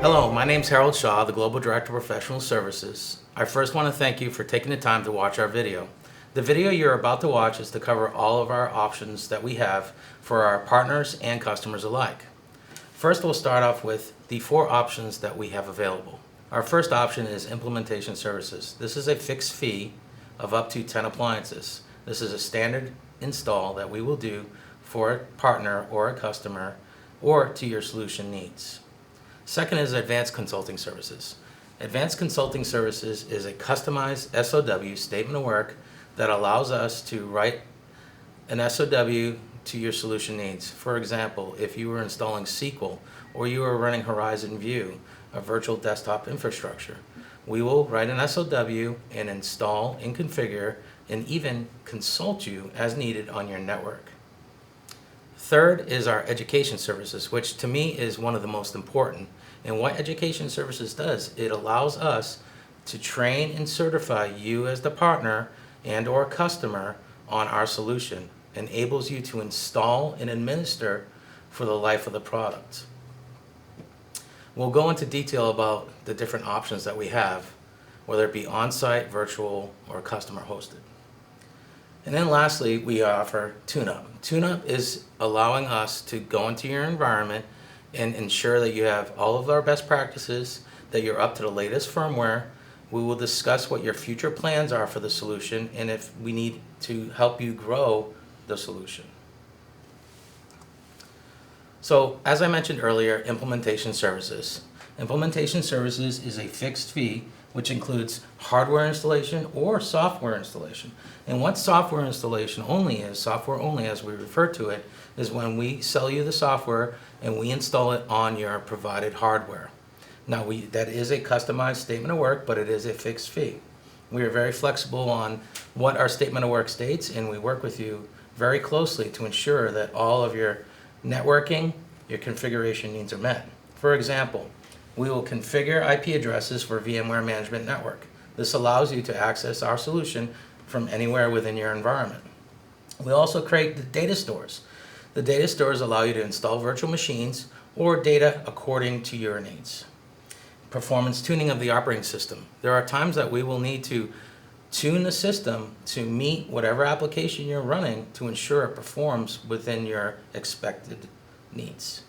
Hello, my name is Harold Shaw, the Global Director of Professional Services. I first want to thank you for taking the time to watch our video. The video you're about to watch is to cover all of our options that we have for our partners and customers alike. First, we'll start off with the 4 options that we have available. Our first option is implementation services. This is a fixed fee of up to 10 appliances. This is a standard install that we will do for a partner or a customer or to your solution needs. Second is advanced consulting services. Advanced consulting services is a customized SOW, statement of work, that allows us to write an SOW to your solution needs. For example, if you were installing SQL or you were running Horizon View, a virtual desktop infrastructure, we will write an SOW and install and configure and even consult you as needed on your network. Third is our education services, which to me is one of the most important. And what education services does, it allows us to train and certify you as the partner and or customer on our solution, enables you to install and administer for the life of the product. We'll go into detail about the different options that we have, whether it be on-site, virtual, or customer hosted. And then lastly, we offer tune-up. Tune-up is allowing us to go into your environment and ensure that you have all of our best practices, that you're up to the latest firmware. We will discuss what your future plans are for the solution and if we need to help you grow the solution. So, as I mentioned earlier, implementation services. Implementation services is a fixed fee which includes hardware installation or software installation. And what software installation only is, software only as we refer to it, is when we sell you the software and we install it on your provided hardware. Now, that is a customized statement of work, but it is a fixed fee. We are very flexible on what our statement of work states, and we work with you very closely to ensure that all of your networking, your configuration needs are met. For example, we will configure IP addresses for VMware Management Network. This allows you to access our solution from anywhere within your environment. We also create the data stores. The data stores allow you to install virtual machines or data according to your needs. Performance tuning of the operating system. There are times that we will need to tune the system to meet whatever application you're running to ensure it performs within your expected needs.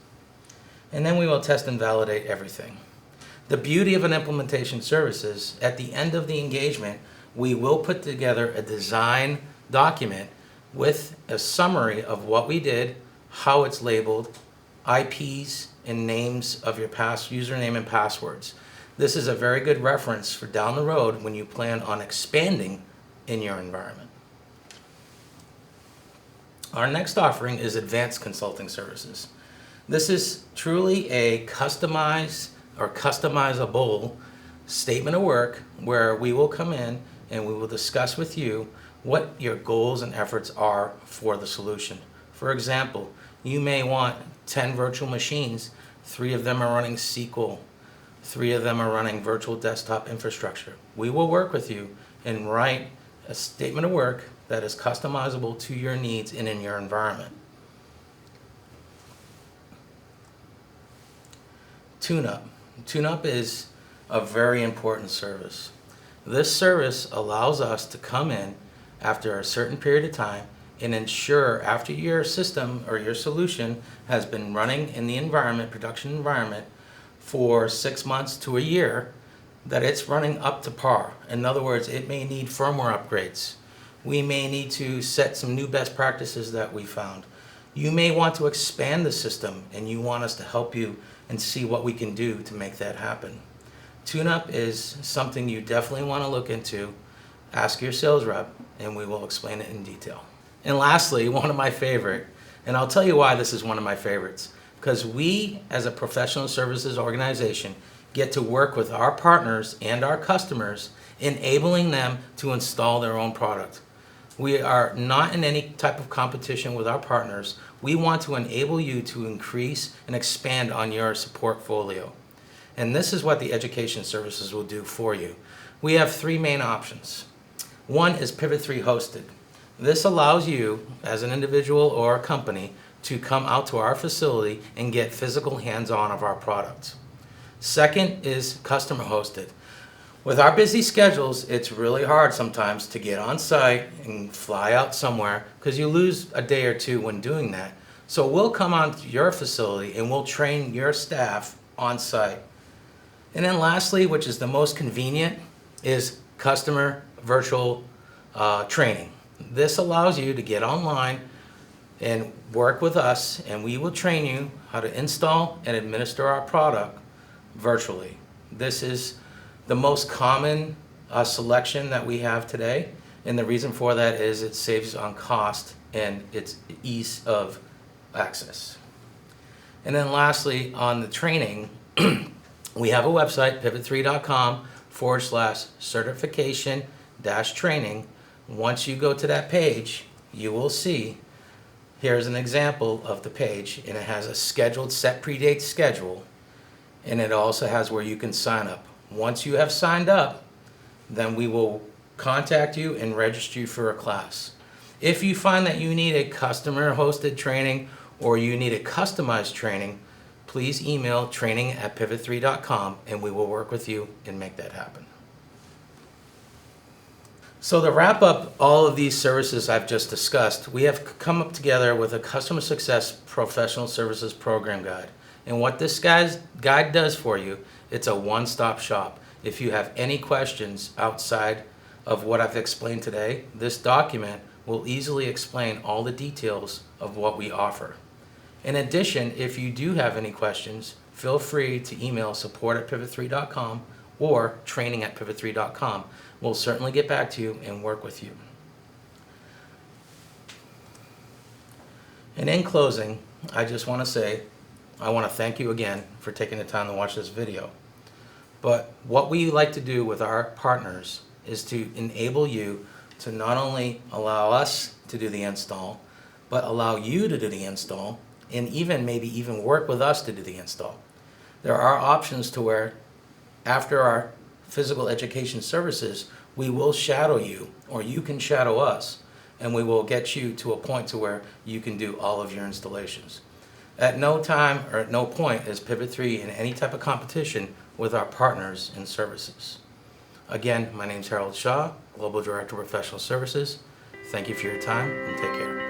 And then we will test and validate everything. The beauty of an implementation service is at the end of the engagement, we will put together a design document with a summary of what we did, how it's labeled, IPs and names of your username and passwords. This is a very good reference for down the road when you plan on expanding in your environment. Our next offering is advanced consulting services. This is truly a customized or customizable statement of work where we will come in and we will discuss with you what your goals and efforts are for the solution. For example, you may want 10 virtual machines, 3 of them are running SQL, 3 of them are running virtual desktop infrastructure. We will work with you and write a statement of work that is customizable to your needs and in your environment. Tune-up. Tune-up is a very important service. This service allows us to come in after a certain period of time and ensure after your system or your solution has been running in the environment, production environment, for 6 months to a year, that it's running up to par. In other words, it may need firmware upgrades. We may need to set some new best practices that we found. You may want to expand the system and you want us to help you and see what we can do to make that happen. Tune-up is something you definitely want to look into. Ask your sales rep and we will explain it in detail. And lastly, one of my favorite, and I'll tell you why this is one of my favorites, because we as a professional services organization get to work with our partners and our customers, enabling them to install their own product. We are not in any type of competition with our partners. We want to enable you to increase and expand on your support portfolio. And this is what the education services will do for you. We have 3 main options. One is Pivot3 hosted. This allows you, as an individual or a company, to come out to our facility and get physical hands-on of our products. Second is customer hosted. With our busy schedules, it's really hard sometimes to get on site and fly out somewhere because you lose a day or two when doing that. So we'll come on to your facility and we'll train your staff on site. And then lastly, which is the most convenient, is customer virtual training. This allows you to get online and work with us, and we will train you how to install and administer our product virtually. This is the most common selection that we have today, and the reason for that is it saves on cost and its ease of access. And then lastly, on the training, we have a website, pivot3.com/certification-training. Once you go to that page, you will see, here's an example of the page, and it has a scheduled set predate schedule, and it also has where you can sign up. Once you have signed up, then we will contact you and register you for a class. If you find that you need a customer hosted training or you need a customized training, please email training@pivot3.com and we will work with you and make that happen. So to wrap up all of these services I've just discussed, we have come up together with a customer success professional services program guide. And what this guide does for you, it's a one-stop shop. If you have any questions outside of what I've explained today, this document will easily explain all the details of what we offer. In addition, if you do have any questions, feel free to email support@pivot3.com or training@pivot3.com. We'll certainly get back to you and work with you. And in closing, I just want to say, I want to thank you again for taking the time to watch this video. But what we like to do with our partners is to enable you to not only allow us to do the install, but allow you to do the install and maybe even work with us to do the install. There are options to where after our physical education services, we will shadow you, or you can shadow us, and we will get you to a point to where you can do all of your installations. At no time or at no point is Pivot3 in any type of competition with our partners and services. Again, my name is Harold Shaw, Global Director of Professional Services. Thank you for your time and take care.